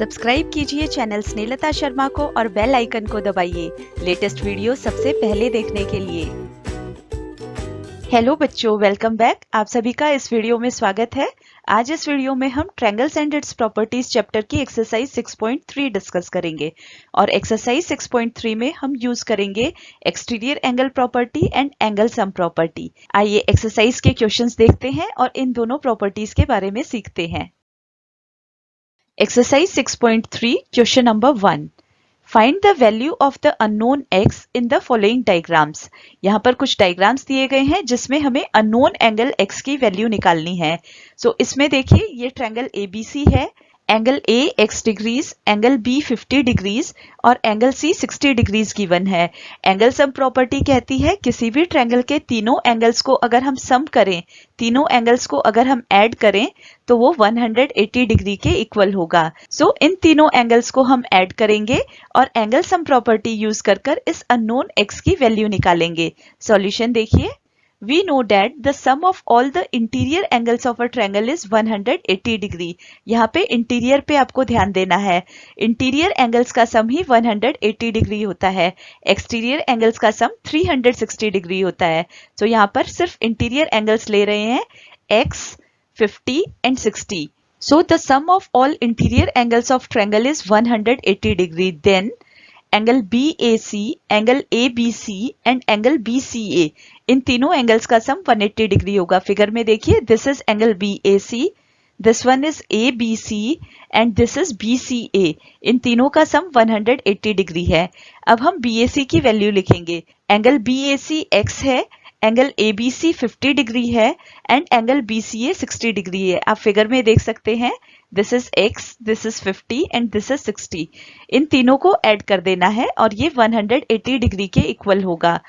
Subscribe कीजिए channel Snehlata Sharma को और बेल आइकन को दबाइए लेटेस्ट वीडियो सबसे पहले देखने के लिए। हेलो बच्चों, वेलकम बैक। आप सभी का इस वीडियो में स्वागत है। आज इस वीडियो में हम triangles and its properties chapter की एक्सरसाइज 6.3 डिस्कस करेंगे और एक्सरसाइज 6.3 में हम यूज करेंगे exterior angle property and angle sum property. आइए एक्सरसाइज के क्वेश्चंस देखते हैं और इन दोनों प्रॉपर्टीज के बारे में सीखते हैं। Exercise 6.3 question number 1. Find the value of the unknown x in the following diagrams. यहाँ पर कुछ डायग्राम्स दिए गए हैं जिसमें हमें अननोन एंगल x की वैल्यू निकालनी है। इसमें देखिए ये ट्रायंगल ABC है, angle A x degrees, angle B 50 degrees और एंगल C 60 डिग्रीज गिवन है। एंगल सम प्रॉपर्टी कहती है किसी भी ट्रायंगल के तीनों एंगल्स को अगर हम सम करें, तीनों एंगल्स को अगर हम ऐड करें तो वो 180 डिग्री के इक्वल होगा। इन तीनों एंगल्स को हम ऐड करेंगे और एंगल सम प्रॉपर्टी यूज कर इस अननोन x की वैल्यू निकालेंगे। सॉल्यूशन देखिए। We know that the sum of all the interior angles of a triangle is 180 degree. यहाँ पे इंटीरियर पे आपको ध्यान देना है। इंटीरियर एंगल्स का सम ही 180 डिग्री होता है, एक्सटीरियर एंगल्स का सम 360 डिग्री होता है। यहाँ पर सिर्फ इंटीरियर एंगल्स ले रहे हैं x, 50 and 60. The sum of all interior angles of triangle is 180 degree. Then angle BAC, angle ABC and angle BCA, इन तीनों एंगल्स का सम 180 डिग्री होगा। फिगर में देखिए, this is angle BAC, this one is ABC and this is BCA। इन तीनों का sum 180 degree है। अब हम BAC की वैल्यू लिखेंगे। एंगल BAC x है, एंगल ABC 50 डिग्री है एंड एंगल BCA 60 डिग्री है। आप फिगर में देख सकते हैं, this is x, this is 50 and this is 60। इन तीनों को ऐड कर देना है और ये 180 डिग्री के इक्वल होगा।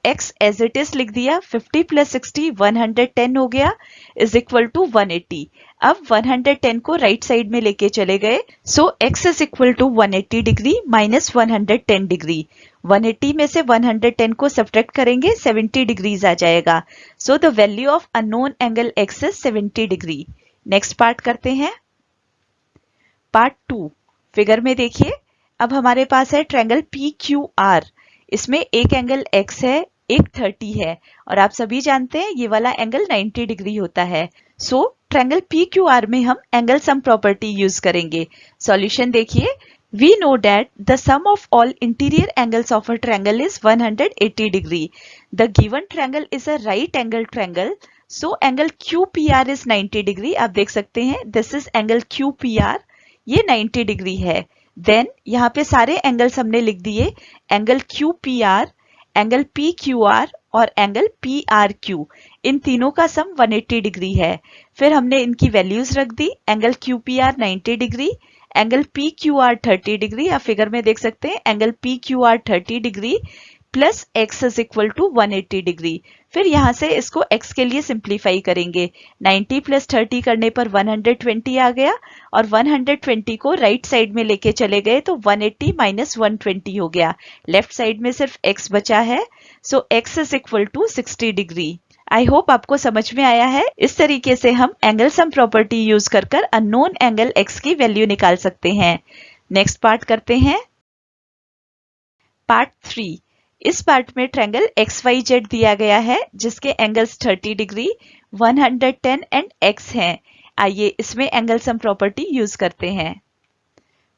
x एज इट इज लिख दिया, 50 प्लस 60 110 हो गया, इज इक्वल टू 180। अब 110 को राइट साइड में लेके चले गए। x is equal to 180 degree minus 110 degree. 180 में से 110 को सब्ट्रैक्ट करेंगे, 70 डिग्रीज आ जाएगा। The value of unknown angle x is 70 degree. Next part करते हैं। पार्ट 2, फिगर में देखिए, अब हमारे पास है ट्रायंगल PQR। इसमें एक एंगल x है, एक 30 है और आप सभी जानते हैं ये वाला एंगल 90 डिग्री होता है। ट्रायंगल PQR में हम एंगल सम प्रॉपर्टी यूज करेंगे। सॉल्यूशन देखिए। We know that the sum of all interior angles of a triangle is 180 degree. The given triangle is a right angle triangle. Angle QPR is 90 degree. आप देख सकते हैं, this is angle QPR. ये 90 degree है। Then यहाँ पे सारे angles हमने लिख दिए, एंगल QPR, एंगल PQR और एंगल PRQ। इन तीनों का सम 180 डिग्री है। फिर हमने इनकी वैल्यूज रख दी। Angle QPR 90 degree, angle PQR 30 degree. आप फिगर में देख सकते हैं, angle PQR 30 degree plus x is equal to 180 degree. फिर यहाँ से इसको x के लिए सिंप्लीफाई करेंगे। 90 प्लस 30 करने पर 120 आ गया और 120 को राइट साइड में लेके चले गए तो 180 माइनस 120 हो गया। लेफ्ट साइड में सिर्फ x बचा है। x is equal to 60 degree. I hope आपको समझ में आया है। इस तरीके से हम एंगल सम प्रॉपर्टी यूज कर अननोन एंगल x की वैल्यू निकाल सकते हैं। नेक्स्ट पार्ट करते हैं। पार्ट 3, इस पार्ट में ट्रायंगल XYZ दिया गया है जिसके एंगल्स 30 डिग्री, 110 एंड x हैं। आइए इसमें एंगल सम प्रॉपर्टी यूज करते हैं।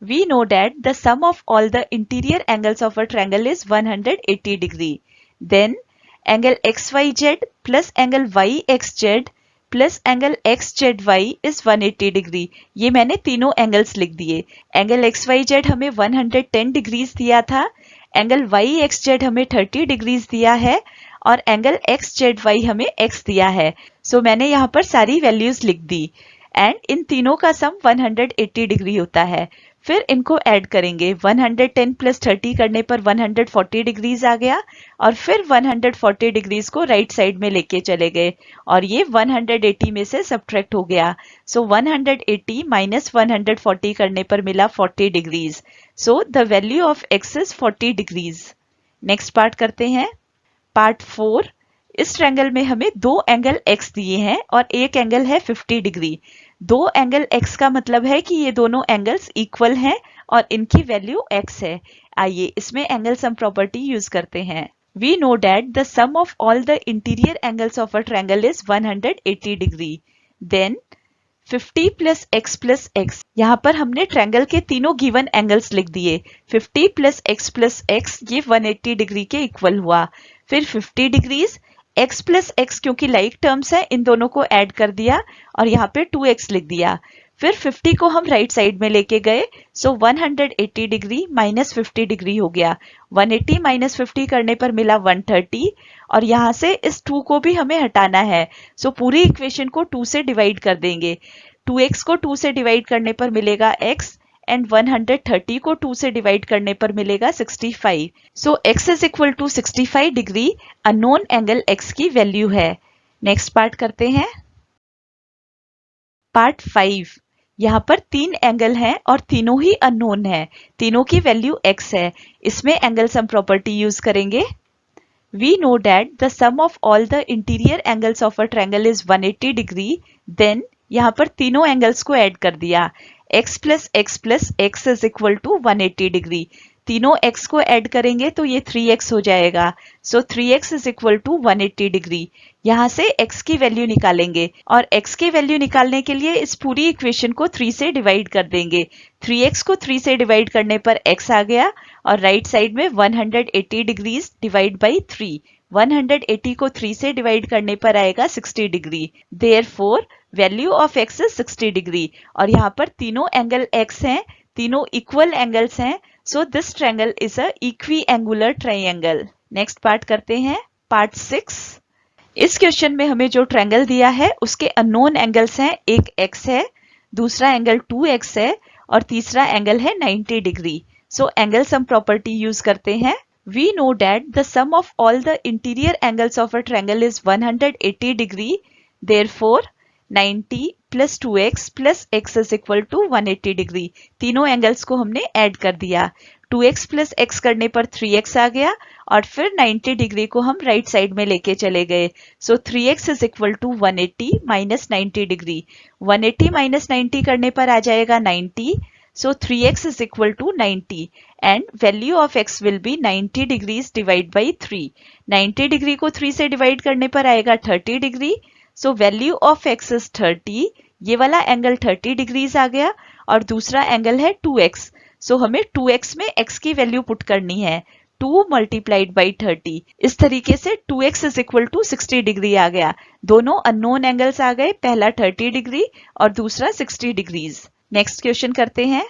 We know that the sum of all the interior angles of a triangle is 180 degree. Then angle XYZ plus angle YXZ plus angle XZY is 180 degree. ये मैंने तीनों angles लिख दिए। Angle XYZ हमें 110 degrees दिया था, एंगल YXZ हमें 30 degrees दिया है और एंगल XZY हमें x दिया है। मैंने यहाँ पर सारी वैल्यूज लिख दी एंड इन तीनों का सम 180 डिग्री होता है। फिर इनको ऐड करेंगे। 110 प्लस 30 करने पर 140 डिग्रीज आ गया और फिर 140 डिग्रीज को राइट साइड में लेके चले गए और ये 180 में से सब्ट्रैक्ट हो गया। 180 माइनस 140 करने पर मिला 40 degrees. The value of x is 40 degrees. Next part करते हैं। पार्ट 4, इस ट्रायंगल में हमें दो एंगल x दिए हैं और एक एंगल है 50 डिग्री। दो एंगल x का मतलब है कि ये दोनों एंगल्स इक्वल हैं और इनकी वैल्यू x है। आइए इसमें एंगल सम प्रॉपर्टी यूज करते हैं। We know that the sum of all the interior angles of a triangle is 180 degree. Then 50 plus x, यहाँ पर हमने ट्रायंगल के तीनों गिवन एंगल्स लिख दिए। 50 plus x ये 180 डिग्री के इक्वल हुआ। फिर 50 डिग्रीज x x क्योंकि लाइक टर्म्स है, इन दोनों को ऐड कर दिया और यहाँ पे 2x लिख दिया। फिर 50 को हम राइट साइड में लेके गए, सो 180 डिग्री माइनस 50 डिग्री हो गया। 180 माइनस 50 करने पर मिला 130 और यहाँ से इस 2 को भी हमें हटाना है, सो पूरी इक्वेशन को 2 से डिवाइड कर देंगे। 2x को 2 से डिवाइड करने पर मिलेगा x एंड 130 को 2 से डिवाइड करने पर मिलेगा 65। So x is equal to 65 degree unknown angle x की वैल्यू है। नेक्स्ट पार्ट करते हैं। पार्ट 5। यहाँ पर 3 एंगल हैं और तीनों ही अननोन है, तीनों की वैल्यू x है। इसमें एंगल सम प्रॉपर्टी यूज करेंगे। We know that the sum of all the interior angles of a triangle is 180 degree. Then यहाँ पर तीनों एंगल्स को ऐड कर दिया। x plus x is equal to 180 degree. तीनों x को ऐड करेंगे तो ये 3x हो जाएगा। सो 3x is equal to 180 degree. यहाँ से x की वैल्यू निकालेंगे और x की वैल्यू निकालने के लिए इस पूरी इक्वेशन को 3 से डिवाइड कर देंगे। 3x को 3 से डिवाइड करने पर x आ गया और राइट साइड में 180 डिग्रीज डिवाइड बाई 3। 180 को 3 से डिवाइड करने पर आएगा 60 degree. Therefore value of x is 60 degree और यहाँ पर तीनों एंगल x हैं, तीनों इक्वल एंगल्स हैं, so this triangle is a equi-angular triangle. Next part करते हैं, पार्ट 6। इस क्वेश्चन में हमें जो ट्रायंगल दिया है उसके अननोन एंगल्स हैं, एक x है, दूसरा एंगल 2x है और तीसरा एंगल है 90 degree. So angle sum property use करते हैं। We know that the sum of all the interior angles of a triangle is 180 degree. Therefore, 90 plus 2x plus x is equal to 180 degree. तीनों angles को हमने add कर दिया। 2x plus x करने पर 3x आ गया और फिर 90 डिग्री को हम राइट साइड में लेके चले गए। सो 3x is equal to 180 minus 90 degree. 180 minus 90 करने पर आ जाएगा 90। So 3x is equal to 90 and value of x will be 90 degrees divided by 3. 90 degree को 3 से डिवाइड करने पर आएगा 30 degree. So value of x is 30. ये वाला एंगल 30 डिग्रीज आ गया और दूसरा एंगल है 2x. So हमें 2x में x की वैल्यू पुट करनी है। 2 multiplied by 30। इस तरीके से 2x is equal to 60 degree आ गया। दोनों अननोन एंगल्स आ गए, पहला 30 डिग्री और दूसरा 60 डिग्रीज। नेक्स्ट क्वेश्चन करते हैं।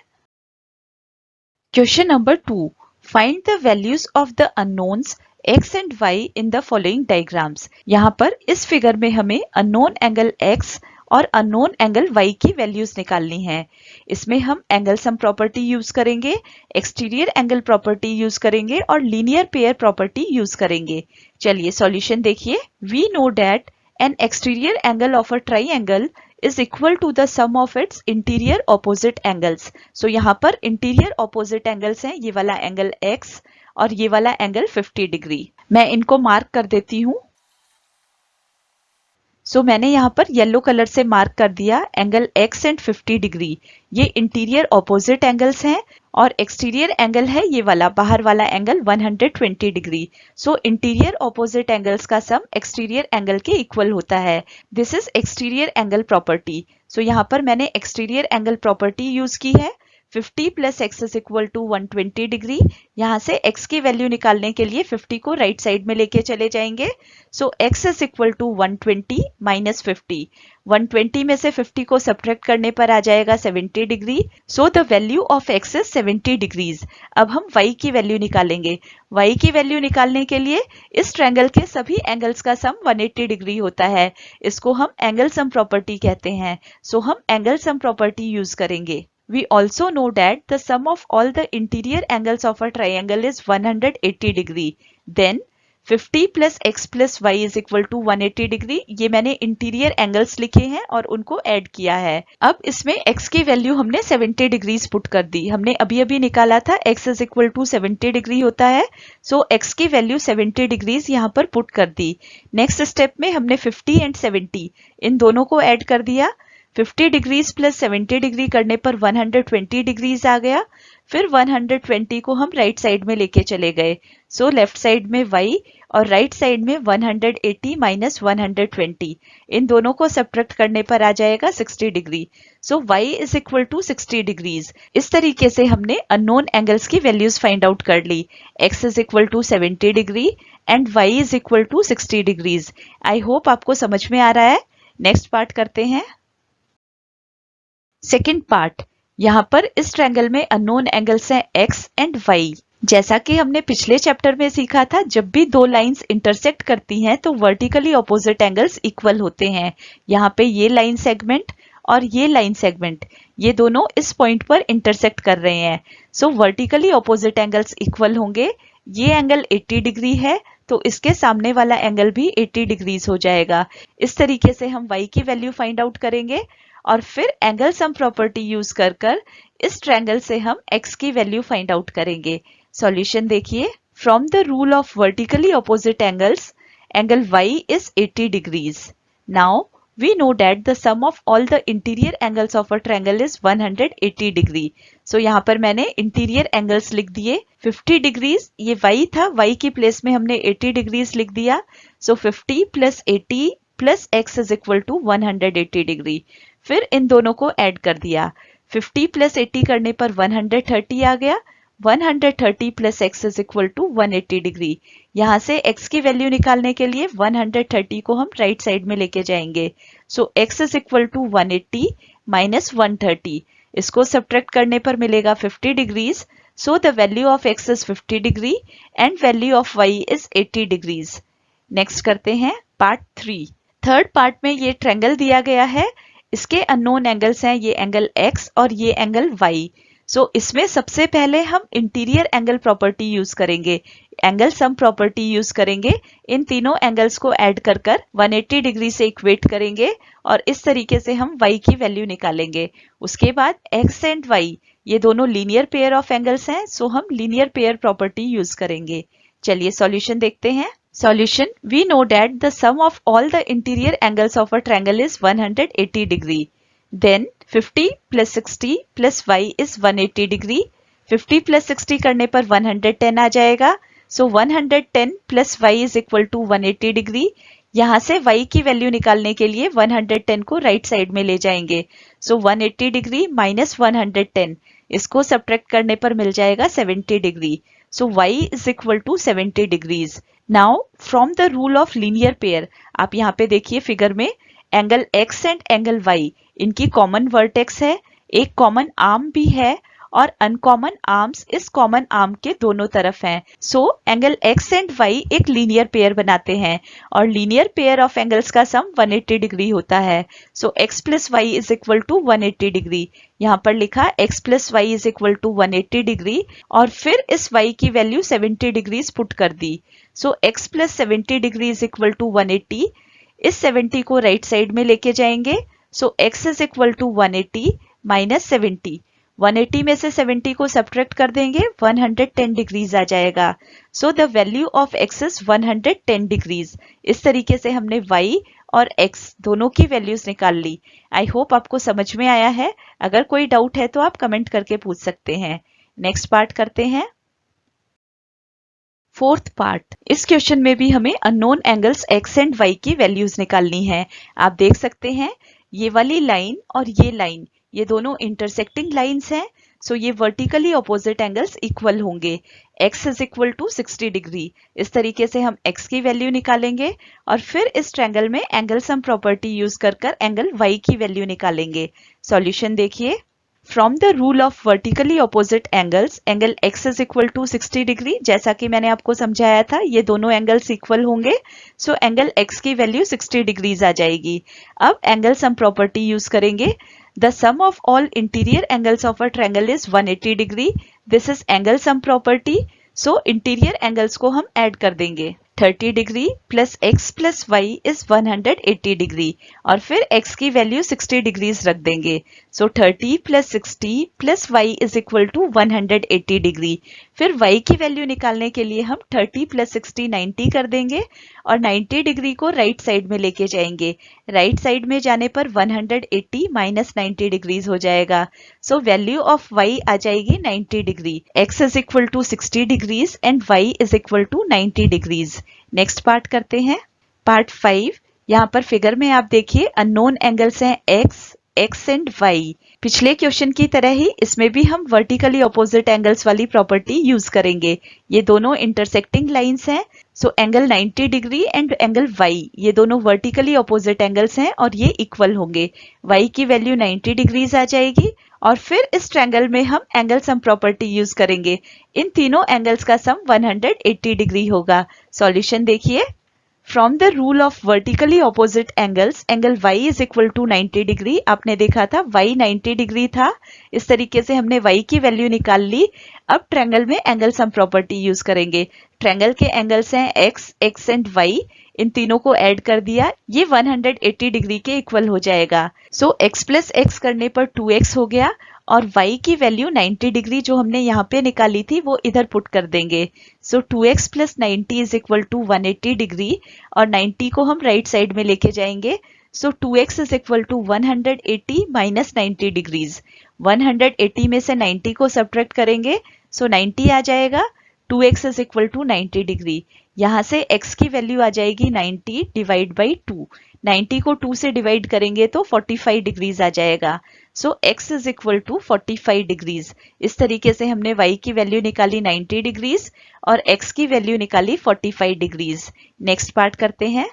Question number 2। Find the values of the unknowns x and y in the following diagrams. यहाँ पर इस फिगर में हमें अननोन एंगल x और अननोन एंगल y की वैल्यूज निकालनी है। इसमें हम एंगल सम प्रॉपर्टी यूज करेंगे, एक्सटीरियर एंगल प्रॉपर्टी यूज करेंगे और लीनियर पेयर प्रॉपर्टी यूज करेंगे। चलिए सॉल्यूशन देखिए। We know that an exterior angle of a triangle is equal to the sum of its interior opposite angles. So यहाँ पर interior opposite angles हैं, ये वाला एंगल x और ये वाला एंगल 50 डिग्री। मैं इनको मार्क कर देती हूँ। सो मैंने यहाँ पर येलो कलर से मार्क कर दिया एंगल x एंड 50 डिग्री। ये इंटीरियर ऑपोजिट एंगल्स हैं और एक्सटीरियर एंगल है ये वाला, बाहर वाला angle 120 degree. So interior opposite angles का सम एक्सटीरियर एंगल के इक्वल होता है। This is exterior angle property. So यहाँ पर मैंने एक्सटीरियर एंगल प्रॉपर्टी यूज की है। 50 plus x is equal to 120 degree. यहाँ से x की वैल्यू निकालने के लिए 50 को राइट साइड में लेके चले जाएंगे। So x is equal to 120 minus 50। 120 में से 50 को सब्ट्रैक्ट करने पर आ जाएगा 70 degree. So the value of x is 70 degrees. अब हम y की वैल्यू निकालेंगे। y की वैल्यू निकालने के लिए इस ट्रायंगल के सभी एंगल्स का सम 180 डिग्री होता है। इसको हम एंगल सम प्रॉपर्टी कहते हैं। सो हम एंगल सम प्रॉपर्टी यूज करेंगे। We also know that the sum of all the interior angles of a triangle is 180 degree. Then 50 plus x plus y is equal to 180 degree. ये मैंने interior angles लिखे हैं और उनको add किया है। अब इसमें x की वैल्यू हमने 70 डिग्रीज पुट कर दी। हमने अभी अभी निकाला था x is equal to 70 degree होता है। सो x की वैल्यू 70 डिग्रीज यहाँ पर पुट कर दी। नेक्स्ट स्टेप में हमने 50 एंड 70 इन दोनों को ऐड कर दिया। 50 डिग्रीज प्लस 70 डिग्री करने पर 120 डिग्रीज आ गया। फिर 120 को हम राइट साइड में लेके चले गए। सो लेफ्ट साइड में y और राइट साइड में 180 माइनस 120, इन दोनों को सब्ट्रैक्ट करने पर आ जाएगा 60 degree. So y is equal to 60 degrees. इस तरीके से हमने अननोन एंगल्स की वैल्यूज फाइंड आउट कर ली। x is equal to 70 degree and y is equal to 60 degrees. I hope आपको समझ में आ रहा है। नेक्स्ट पार्ट करते हैं। सेकेंड पार्ट, यहाँ पर इस ट्रायंगल में अननोन एंगल्स हैं x एंड y। जैसा कि हमने पिछले चैप्टर में सीखा था, जब भी दो लाइंस इंटरसेक्ट करती हैं तो वर्टिकली ऑपोजिट एंगल्स इक्वल होते हैं। यहाँ पे ये लाइन सेगमेंट और ये लाइन सेगमेंट, ये दोनों इस पॉइंट पर इंटरसेक्ट कर रहे हैं। सो वर्टिकली ऑपोजिट एंगल्स इक्वल होंगे। ये एंगल 80 डिग्री है तो इसके सामने वाला एंगल भी 80 डिग्रीज हो जाएगा। इस तरीके से हम y की वैल्यू फाइंड आउट करेंगे और फिर एंगल सम प्रॉपर्टी यूज कर कर इस ट्रायंगल से हम x की वैल्यू फाइंड आउट करेंगे। सॉल्यूशन देखिए। From the rule of vertically opposite angles, angle y is 80 degrees. Now we know that the sum of all the interior angles of a triangle is 180 degree. So यहाँ पर मैंने interior angles लिख दिए 50 degrees. ये y था, y की place में हमने 80 डिग्रीज लिख दिया। So 50 plus 80 plus x is equal to 180 degree. फिर इन दोनों को ऐड कर दिया। 50 प्लस 80 करने पर 130 आ गया। 130 plus x is equal to 180 degree. यहाँ से x की वैल्यू निकालने के लिए 130 को हम राइट साइड में लेके जाएंगे। So x is equal to 180 minus 130, इसको सब्ट्रैक्ट करने पर मिलेगा 50 degrees. So the value of x is 50 degree and value of y is 80 degrees. Next करते हैं पार्ट 3। थर्ड पार्ट में ये ट्रायंगल दिया गया है, इसके अननोन एंगल्स हैं ये एंगल x और ये एंगल y। सो इसमें सबसे पहले हम इंटीरियर एंगल प्रॉपर्टी यूज करेंगे, एंगल सम प्रॉपर्टी यूज करेंगे। इन तीनों एंगल्स को ऐड कर कर 180 डिग्री से इक्वेट करेंगे और इस तरीके से हम y की वैल्यू निकालेंगे। उसके बाद x एंड y ये दोनों लीनियर पेयर ऑफ एंगल्स हैं, सो हम लीनियर पेयर प्रॉपर्टी यूज करेंगे। चलिए सॉल्यूशन देखते हैं। Solution, we know that the sum of all the interior angles of a triangle is 180 degree. Then 50 plus 60 plus y is 180 degree. 50 plus 60 करने पर 110 आ जाएगा। So 110 plus y is equal to 180 degree. यहाँ से y की value निकालने के लिए 110 को राइट साइड में ले जाएंगे। So 180 डिग्री माइनस 110, इसको सब्ट्रैक्ट करने पर मिल जाएगा 70 degree. So y is equal to 70 degrees. Now from the rule of linear pair, आप यहाँ पे देखिए फिगर में angle x and angle y, इनकी कॉमन वर्टेक्स है, एक कॉमन आर्म भी है और अनकॉमन आर्म्स इस कॉमन आर्म के दोनों तरफ हैं। So angle x and y एक लीनियर पेयर बनाते हैं और लीनियर पेयर ऑफ एंगल्स का सम 180 डिग्री होता है। सो x plus y is equal to 180 degree. यहाँ पर लिखा x plus y is equal to 180 degree और फिर इस y की वैल्यू 70 डिग्रीज पुट कर दी। So x plus 70 degree is equal to 180, इस 70 को राइट साइड में लेके जाएंगे। So x is equal to 180 minus 70, 180 में से 70 को सब्ट्रैक्ट कर देंगे, 110 डिग्रीज आ जाएगा। सो the value of x is 110 degrees. इस तरीके से हमने y और x दोनों की वैल्यूज निकाल ली। आई होप आपको समझ में आया है। अगर कोई डाउट है तो आप कमेंट करके पूछ सकते हैं। नेक्स्ट पार्ट करते हैं। फोर्थ पार्ट, इस क्वेश्चन में भी हमें unknown angles x and y की वैल्यूज निकालनी है। आप देख सकते हैं ये वाली लाइन और ये लाइन, ये दोनों इंटरसेक्टिंग लाइंस हैं। सो ये वर्टिकली ऑपोजिट एंगल्स इक्वल होंगे। x is equal to 60 degree. इस तरीके से हम x की वैल्यू निकालेंगे और फिर इस ट्रायंगल में एंगल सम प्रॉपर्टी यूज कर कर एंगल y की वैल्यू निकालेंगे। सॉल्यूशन देखिए। From the rule of vertically opposite angles, angle x is equal to 60 degree, जैसा कि मैंने आपको समझाया था ये दोनों एंगल्स इक्वल होंगे। सो एंगल x की वैल्यू 60 डिग्रीज आ जाएगी। अब एंगल सम प्रॉपर्टी यूज करेंगे। The sum of all interior angles of a triangle is 180 degree. This is angle sum property. So interior angles को हम ऐड कर देंगे। 30 degree plus x plus y is 180 degree और फिर x की value 60 degrees रख देंगे। So 30 plus 60 plus y is equal to 180 degree. फिर y की वैल्यू निकालने के लिए हम 30 प्लस 60 90 कर देंगे और 90 डिग्री को राइट साइड में लेके जाएंगे। राइट साइड में जाने पर 180 माइनस 90 डिग्रीज हो जाएगा। सो वैल्यू ऑफ y आ जाएगी 90 degree. x is equal to 60 degrees and y is equal to 90 degrees. Next part करते हैं, पार्ट 5। यहाँ पर फिगर में आप देखिए अननोन एंगल्स हैं x एंड y। पिछले क्वेश्चन की तरह ही इसमें भी हम वर्टिकली ऑपोजिट एंगल्स वाली प्रॉपर्टी यूज करेंगे। ये दोनों इंटरसेक्टिंग लाइंस हैं। So angle 90 degree and angle y, ये दोनों वर्टिकली ऑपोजिट एंगल्स हैं और ये इक्वल होंगे। y की वैल्यू 90 डिग्रीज आ जाएगी और फिर इस ट्रायंगल में हम एंगल सम प्रॉपर्टी यूज करेंगे। इन तीनों एंगल्स का सम 180 डिग्री होगा। सॉल्यूशन देखिए, from the rule of vertically opposite angles, angle y is equal to 90 degree. आपने देखा था y 90 डिग्री था। इस तरीके से हमने y की वैल्यू निकाल ली। अब ट्रायंगल में एंगल सम प्रॉपर्टी यूज करेंगे। ट्रायंगल के एंगल्स हैं x एंड y, इन तीनों को ऐड कर दिया, ये 180 डिग्री के इक्वल हो जाएगा। सो x प्लस x करने पर 2x हो गया और y की वैल्यू 90 डिग्री जो हमने यहाँ पे निकाली थी वो इधर पुट कर देंगे। So 2x plus 90 is equal to 180 degree और 90 को हम राइट साइड में लेके जाएंगे। So 2x is equal to 180 minus 90 degrees. 180 में से 90 को सब्ट्रैक्ट करेंगे, सो 90 आ जाएगा। 2x is equal to 90 degree. यहाँ से x की वैल्यू आ जाएगी 90 डिवाइड बाई 2। 90 को 2 से डिवाइड करेंगे तो 45 डिग्रीज आ जाएगा। So x is equal to 45 degrees. इस तरीके से हमने y की वैल्यू निकाली 90 डिग्रीज और x की वैल्यू निकाली 45 डिग्रीज। नेक्स्ट पार्ट करते हैं,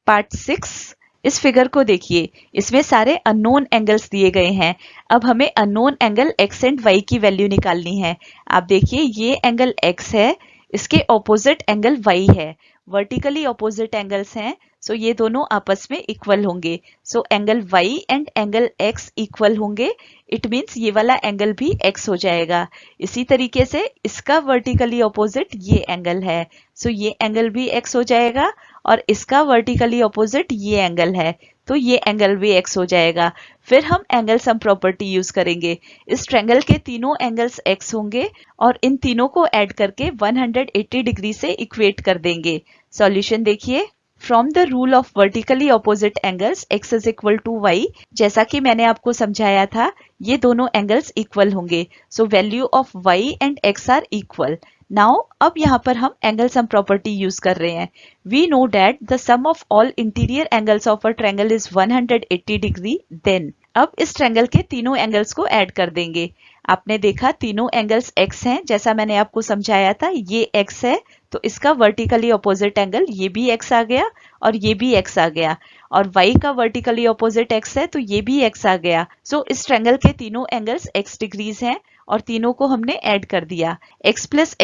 पार्ट 6। इस फिगर को देखिए, इसमें सारे अननोन एंगल्स दिए गए हैं। अब हमें unknown angle x and y की वैल्यू निकालनी है। आप देखिए ये एंगल x है, इसके ऑपोजिट एंगल y है। वर्टिकली ऑपोजिट एंगल्स हैं, सो ये दोनों आपस में इक्वल होंगे। So angle y and angle x equal होंगे। इट मीन्स ये वाला एंगल भी x हो जाएगा। इसी तरीके से इसका वर्टिकली ऑपोजिट ये एंगल है, सो ये एंगल भी x हो जाएगा और इसका वर्टिकली ऑपोजिट ये एंगल है, तो ये एंगल भी x हो जाएगा। फिर हम एंगल सम प्रॉपर्टी यूज करेंगे। इस ट्रायंगल के तीनों एंगल्स x होंगे और इन तीनों को ऐड करके 180 डिग्री से इक्वेट कर देंगे। सॉल्यूशन देखिए, from the rule of vertically opposite angles x is equal to y, जैसा कि मैंने आपको समझाया था ये दोनों एंगल्स इक्वल होंगे। So value of y and x are equal. Now अब यहाँ पर हम एंगल सम प्रॉपर्टी यूज कर रहे हैं। We know that the sum of all interior angles of a triangle is 180 degree. Then अब इस ट्रायंगल के तीनों एंगल्स को ऐड कर देंगे। आपने देखा तीनों एंगल्स x हैं, जैसा मैंने आपको समझाया था ये x है, तो इसका वर्टिकली ऑपोजिट एंगल ये भी x आ गया और ये भी x आ गया, और y का वर्टिकली ऑपोजिट x है तो ये भी x आ गया। सो इस ट्रायंगल के तीनों एंगल्स x डिग्रीज हैं और तीनों को हमने ऐड कर दिया। x plus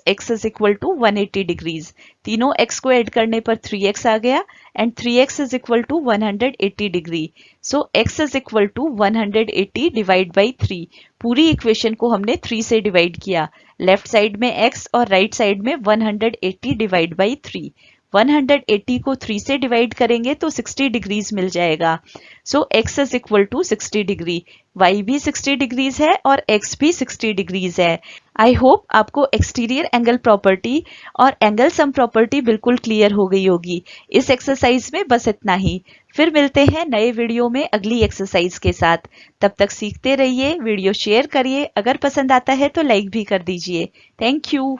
x is equal to 180 degrees. तीनों x को ऐड करने पर 3x आ गया and 3x is equal to 180 degree. So x is equal to 180 divide by 3। पूरी इक्वेशन को हमने 3 से डिवाइड किया। लेफ्ट साइड में x और राइट साइड में 180 डिवाइड बाई 3। 180 को 3 से डिवाइड करेंगे तो 60 डिग्रीज मिल जाएगा। So x is equal to 60 degree. y भी 60 डिग्रीज है और x भी 60 डिग्रीज है। आई होप आपको एक्सटीरियर एंगल प्रॉपर्टी और एंगल सम प्रॉपर्टी बिल्कुल क्लियर हो गई होगी। इस एक्सरसाइज में बस इतना ही। फिर मिलते हैं नए वीडियो में अगली एक्सरसाइज के साथ। तब तक सीखते रहिए, वीडियो शेयर करिए, अगर पसंद आता है तो लाइक भी कर दीजिए। Thank you.